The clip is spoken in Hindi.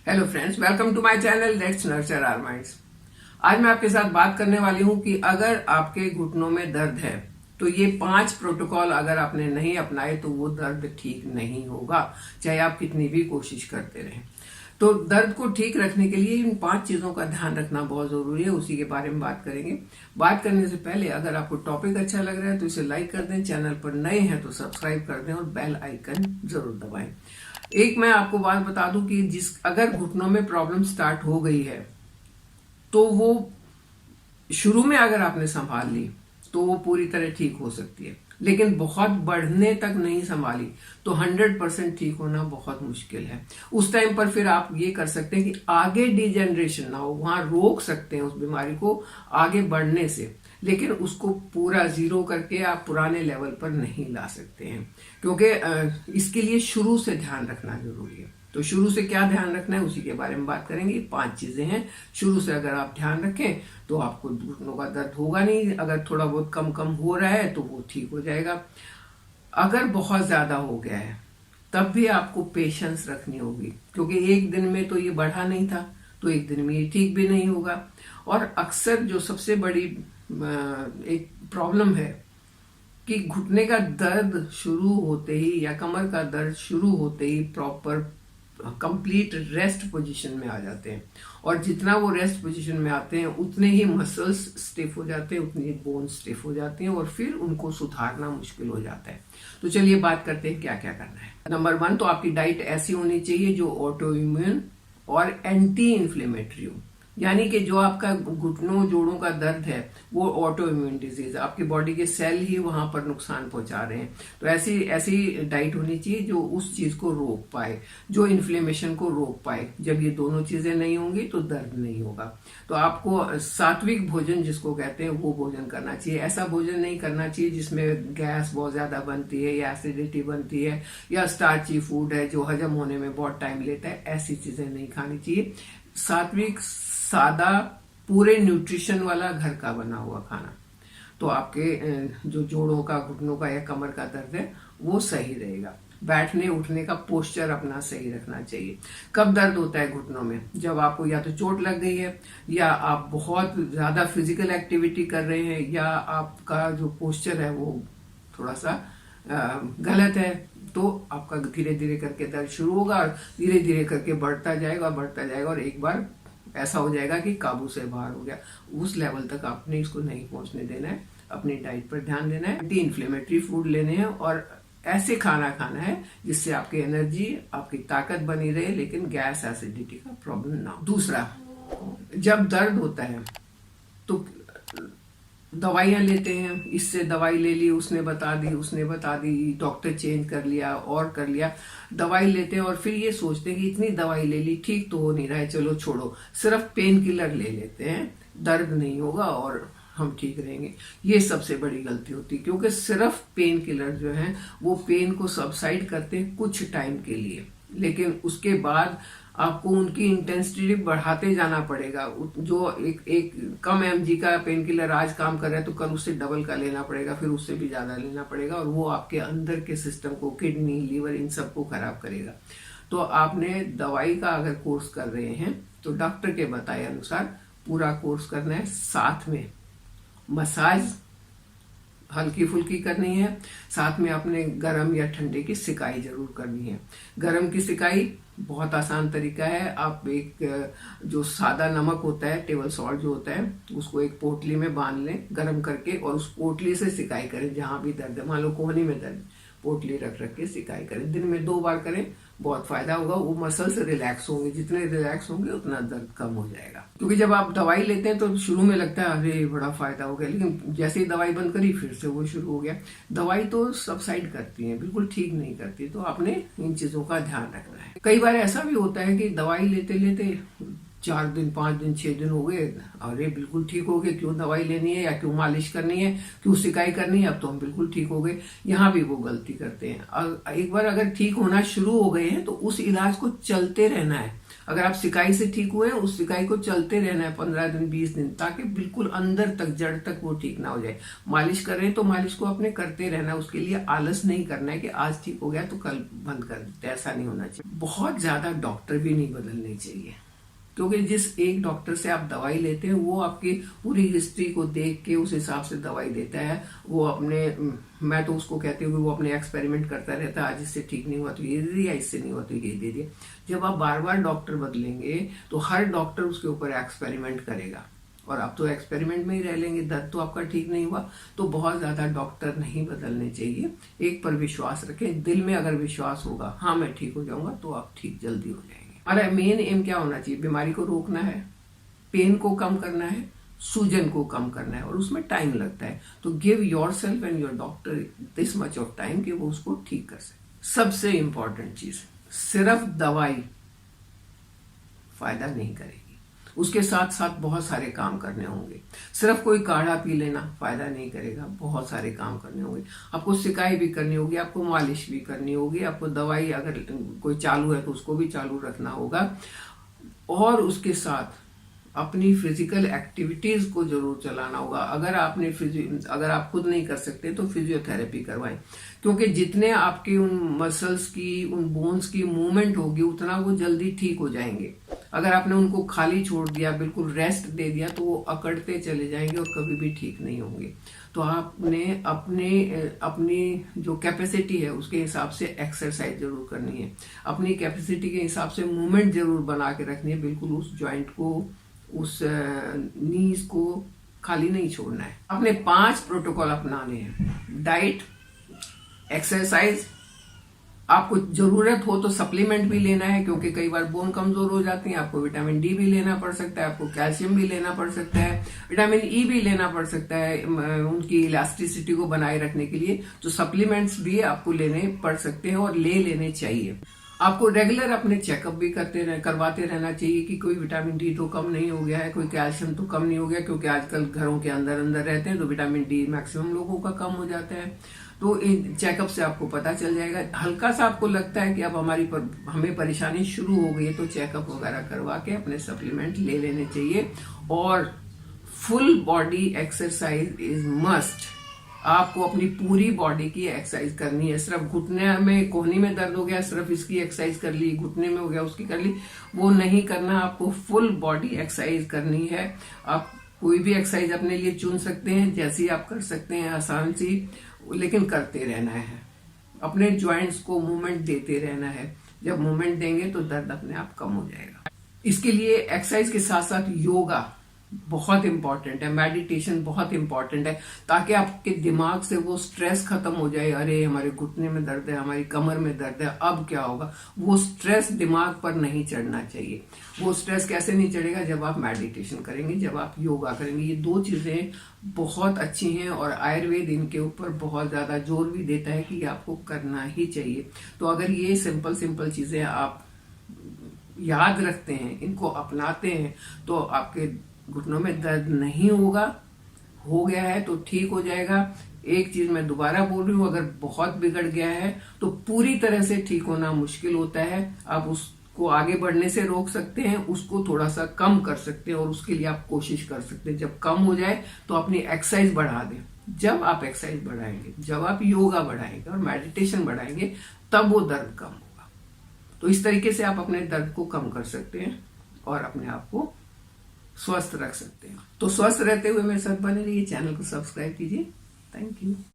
Hello friends, welcome to my channel let's nurture our minds. आज मैं आपके साथ बात करने वाली हूं कि अगर आपके घुटनों में दर्द है तो ये 5 प्रोटोकॉल अगर आपने नहीं अपनाए तो वो दर्द ठीक नहीं होगा, चाहे आप कितनी भी कोशिश करते रहें। तो दर्द को ठीक रखने के लिए इन 5 चीजों का ध्यान रखना बहुत जरूरी है, उसी के बारे में बात करेंगे। बात करने से पहले अगर आपको टॉपिक अच्छा लग रहा है तो इसे लाइक कर दें, चैनल पर नए हैं तो सब्सक्राइब कर दें और बेल आइकन जरूर दबाएं। एक मैं आपको बात बता दूं कि अगर घुटनों में प्रॉब्लम स्टार्ट हो गई है तो वो शुरू में अगर आपने संभाल ली तो वो पूरी तरह ठीक हो सकती है, लेकिन बहुत बढ़ने तक नहीं संभाली तो 100% ठीक होना बहुत मुश्किल है। उस टाइम पर फिर आप ये कर सकते हैं कि आगे डिजेनरेशन ना हो, वहां रोक सकते हैं उस बीमारी को आगे बढ़ने से, लेकिन उसको पूरा जीरो करके आप पुराने लेवल पर नहीं ला सकते हैं, क्योंकि इसके लिए शुरू से ध्यान रखना जरूरी है। तो शुरू से क्या ध्यान रखना है उसी के बारे में बात करेंगे। 5 चीजें हैं, शुरू से अगर आप ध्यान रखें तो आपको घुटनों का दर्द होगा नहीं। अगर थोड़ा बहुत कम कम हो रहा है तो वो ठीक हो जाएगा। अगर बहुत ज्यादा हो गया है तब भी आपको पेशेंस रखनी होगी, क्योंकि एक दिन में तो ये बढ़ा नहीं था तो एक दिन में ये ठीक भी नहीं होगा। और अक्सर जो सबसे बड़ी एक प्रॉब्लम है कि घुटने का दर्द शुरू होते ही या कमर का दर्द शुरू होते ही प्रॉपर कंप्लीट रेस्ट पोजीशन में आ जाते हैं, और जितना वो रेस्ट पोजीशन में आते हैं उतने ही मसल्स स्टिफ हो जाते हैं, उतनी बोन स्टिफ हो जाती हैं और फिर उनको सुधारना मुश्किल हो जाता है। तो चलिए बात करते हैं क्या क्या करना है। नंबर 1 तो आपकी डाइट ऐसी होनी चाहिए जो ऑटो इम्यून और एंटी इन्फ्लेमेटरी हो, यानी कि जो आपका घुटनों जोड़ों का दर्द है वो ऑटो इम्यून डिजीज, आपकी बॉडी के सेल ही वहां पर नुकसान पहुंचा रहे हैं। तो ऐसी डाइट होनी चाहिए जो उस चीज को रोक पाए, जो इन्फ्लेमेशन को रोक पाए। जब ये दोनों चीजें नहीं होंगी तो दर्द नहीं होगा। तो आपको सात्विक भोजन जिसको कहते हैं वो भोजन करना चाहिए। ऐसा भोजन नहीं करना चाहिए जिसमें गैस बहुत ज्यादा बनती है या एसिडिटी बनती है या स्टार्ची फूड है जो हजम होने में बहुत टाइम लेता है। ऐसी चीजें नहीं खानी चाहिए। सात्विक, सादा, पूरे न्यूट्रिशन वाला घर का बना हुआ खाना, तो आपके जो जोड़ों का, घुटनों का या कमर का दर्द है वो सही रहेगा। बैठने उठने का पोस्चर अपना सही रखना चाहिए। कब दर्द होता है घुटनों में? जब आपको या तो चोट लग गई है या आप बहुत ज्यादा फिजिकल एक्टिविटी कर रहे हैं या आपका जो पोस्चर है वो थोड़ा सा गलत है, तो आपका धीरे धीरे करके दर्द शुरू होगा और धीरे धीरे करके बढ़ता जाएगा और एक बार ऐसा हो जाएगा कि काबू से बाहर हो गया। उस लेवल तक आपने इसको नहीं पहुंचने देना है। अपनी डाइट पर ध्यान देना है, एंटी इन्फ्लेमेटरी फूड लेने हैं और ऐसे खाना खाना है जिससे आपकी एनर्जी, आपकी ताकत बनी रहे, लेकिन गैस एसिडिटी का प्रॉब्लम ना हो। दूसरा, जब दर्द होता है तो दवाइयां लेते हैं, इससे दवाई ले ली, उसने बता दी, डॉक्टर चेंज कर लिया और कर लिया, दवाई लेते हैं और फिर ये सोचते हैं कि इतनी दवाई ले ली, ठीक तो हो नहीं रहा है, चलो छोड़ो, सिर्फ पेन किलर ले लेते हैं, दर्द नहीं होगा और हम ठीक रहेंगे। ये सबसे बड़ी गलती होती है, क्योंकि सिर्फ पेन किलर जो है वो पेन को सबसाइड करते हैं कुछ टाइम के लिए, लेकिन उसके बाद आपको उनकी इंटेंसिटी बढ़ाते जाना पड़ेगा। जो एक कम एमजी का पेन किलर आज काम कर रहा है तो कल उससे डबल का लेना पड़ेगा, फिर उससे भी ज्यादा लेना पड़ेगा, और वो आपके अंदर के सिस्टम को, किडनी, लीवर, इन सबको खराब करेगा। तो आपने दवाई का अगर कोर्स कर रहे हैं तो डॉक्टर के बताए अनुसार पूरा कोर्स करना है। साथ में मसाज हल्की फुल्की करनी है, साथ में अपने गर्म या ठंडे की सिकाई जरूर करनी है। गर्म की सिकाई बहुत आसान तरीका है। आप एक जो सादा नमक होता है, टेबल सॉल्ट जो होता है, उसको एक पोटली में बांध लें गर्म करके और उस पोटली से सिकाई करें। जहां भी दर्द है, मान लो कोहनी में दर्द, पोटली रख रख के सिकाई करें। दिन में 2 बार करें, बहुत फायदा होगा। वो मसल्स रिलैक्स होंगे, जितने रिलैक्स होंगे उतना दर्द कम हो जाएगा। क्योंकि जब आप दवाई लेते हैं तो शुरू में लगता है अरे बड़ा फायदा हो गया, लेकिन जैसे ही दवाई बंद करी फिर से वो शुरू हो गया। दवाई तो सबसाइड करती है, बिल्कुल ठीक नहीं करती, तो आपने इन चीजों का ध्यान रखना है। कई बार ऐसा भी होता है कि दवाई लेते लेते 4 दिन, 5 दिन, 6 दिन हो गए, अरे बिल्कुल ठीक हो गए, क्यों दवाई लेनी है या क्यों मालिश करनी है, क्यों सिकाई करनी है, अब तो हम बिल्कुल ठीक हो गए। यहाँ भी वो गलती करते हैं। एक बार अगर ठीक होना शुरू हो गए हैं तो उस इलाज को चलते रहना है, अगर आप सिकाई से ठीक हुए, उस सिकाई को चलते रहना है 15 दिन 20 दिन, ताकि बिल्कुल अंदर तक, जड़ तक वो ठीक ना हो जाए। मालिश कर रहे हैं तो मालिश को अपने करते रहना है, उसके लिए आलस नहीं करना है कि आज ठीक हो गया तो कल बंद कर देते, ऐसा नहीं होना चाहिए। बहुत ज्यादा डॉक्टर भी नहीं बदलने चाहिए, क्योंकि जिस एक डॉक्टर से आप दवाई लेते हैं वो आपकी पूरी हिस्ट्री को देख के उस हिसाब से दवाई देता है। वो अपने, मैं तो उसको कहती हूँ कि वो अपने एक्सपेरिमेंट करता रहता है, आज इससे ठीक नहीं हुआ तो ये दे दिया, इससे नहीं हुआ तो ये दे दिया। जब आप बार बार डॉक्टर बदलेंगे तो हर डॉक्टर उसके ऊपर एक्सपेरिमेंट करेगा, और आप तो एक्सपेरिमेंट में ही रह लेंगे। दर्द तो आपका ठीक नहीं हुआ, तो बहुत ज्यादा डॉक्टर नहीं बदलने चाहिए। एक पर विश्वास रखें, दिल में अगर विश्वास होगा हाँ मैं ठीक हो जाऊंगा, तो आप ठीक जल्दी हो जाएंगे। हमारा मेन एम क्या होना चाहिए? बीमारी को रोकना है, पेन को कम करना है, सूजन को कम करना है, और उसमें टाइम लगता है। तो give your self and your doctor this much of time कि वो उसको ठीक कर सके। सबसे इंपॉर्टेंट चीज, सिर्फ दवाई फायदा नहीं करेगी, उसके साथ साथ बहुत सारे काम करने होंगे। सिर्फ कोई काढ़ा पी लेना फायदा नहीं करेगा, बहुत सारे काम करने होंगे। आपको सिकाई भी करनी होगी, आपको मालिश भी करनी होगी, आपको दवाई अगर कोई चालू है तो उसको भी चालू रखना होगा, और उसके साथ अपनी फिजिकल एक्टिविटीज को जरूर चलाना होगा। अगर आप खुद नहीं कर सकते तो फिजियोथेरेपी करवाएं, क्योंकि जितने आपके उन मसल्स की, उन बोन्स की मूवमेंट होगी उतना वो जल्दी ठीक हो जाएंगे। अगर आपने उनको खाली छोड़ दिया, बिल्कुल रेस्ट दे दिया, तो वो अकड़ते चले जाएंगे और कभी भी ठीक नहीं होंगे। तो आपने अपनी जो कैपेसिटी है उसके हिसाब से एक्सरसाइज जरूर करनी है, अपनी कैपेसिटी के हिसाब से मूवमेंट जरूर बना के रखनी है। बिल्कुल उस जॉइंट को, उस नीज को खाली नहीं छोड़ना है। आपने 5 प्रोटोकॉल अपनाने हैं: डाइट, एक्सरसाइज, आपको जरूरत हो तो सप्लीमेंट भी लेना है, क्योंकि कई बार बोन कमजोर हो जाती है, आपको विटामिन डी भी लेना पड़ सकता है, आपको कैल्शियम भी लेना पड़ सकता है, विटामिन ई भी लेना पड़ सकता है उनकी इलास्टिसिटी को बनाए रखने के लिए। तो सप्लीमेंट्स भी आपको लेने पड़ सकते हैं और ले लेने चाहिए। आपको रेगुलर अपने चेकअप भी करवाते रहना चाहिए कि कोई विटामिन डी तो कम नहीं हो गया है, कोई कैल्शियम तो कम नहीं हो गया, क्योंकि आजकल घरों के अंदर रहते हैं तो विटामिन डी मैक्सिमम लोगों का कम हो जाता है। तो इन चेकअप से आपको पता चल जाएगा। हल्का सा आपको लगता है कि अब हमें परेशानी शुरू हो गई है, तो चेकअप वगैरह करवा के अपने सप्लीमेंट ले लेने चाहिए। और full body exercise is must. आपको अपनी पूरी बॉडी की एक्सरसाइज करनी है। सिर्फ घुटने में, कोहनी में दर्द हो गया, सिर्फ इसकी एक्सरसाइज कर ली, घुटने में हो गया उसकी कर ली, वो नहीं करना। आपको फुल बॉडी एक्सरसाइज करनी है। आप कोई भी एक्सरसाइज अपने लिए चुन सकते हैं, जैसी आप कर सकते हैं, आसान सी, लेकिन करते रहना है। अपने ज्वाइंट्स को मूवमेंट देते रहना है। जब मूवमेंट देंगे तो दर्द अपने आप कम हो जाएगा। इसके लिए एक्सरसाइज के साथ साथ योगा बहुत इंपॉर्टेंट है, मेडिटेशन बहुत इंपॉर्टेंट है, ताकि आपके दिमाग से वो स्ट्रेस खत्म हो जाए। अरे हमारे घुटने में दर्द है, हमारी कमर में दर्द है, अब क्या होगा? वो स्ट्रेस दिमाग पर नहीं चढ़ना चाहिए। वो स्ट्रेस कैसे नहीं चढ़ेगा? जब आप मेडिटेशन करेंगे, जब आप योगा करेंगे। ये 2 चीजें बहुत अच्छी हैं, और आयुर्वेद इनके ऊपर बहुत ज्यादा जोर भी देता है कि आपको करना ही चाहिए। तो अगर ये सिंपल चीजें आप याद रखते हैं, इनको अपनाते हैं, तो आपके घुटनों में दर्द नहीं होगा। हो गया है तो ठीक हो जाएगा। एक चीज मैं दोबारा बोल रही हूँ, अगर बहुत बिगड़ गया है तो पूरी तरह से ठीक होना मुश्किल होता है। आप उसको आगे बढ़ने से रोक सकते हैं, उसको थोड़ा सा कम कर सकते हैं, और उसके लिए आप कोशिश कर सकते हैं। जब कम हो जाए तो अपनी एक्सरसाइज बढ़ा दें। जब आप एक्सरसाइज बढ़ाएंगे, जब आप योगा बढ़ाएंगे और मेडिटेशन बढ़ाएंगे, तब वो दर्द कम होगा। तो इस तरीके से आप अपने दर्द को कम कर सकते हैं और अपने आप को स्वस्थ रख सकते हैं। तो स्वस्थ रहते हुए मेरे साथ बने रहिए, चैनल को सब्सक्राइब कीजिए। Thank you.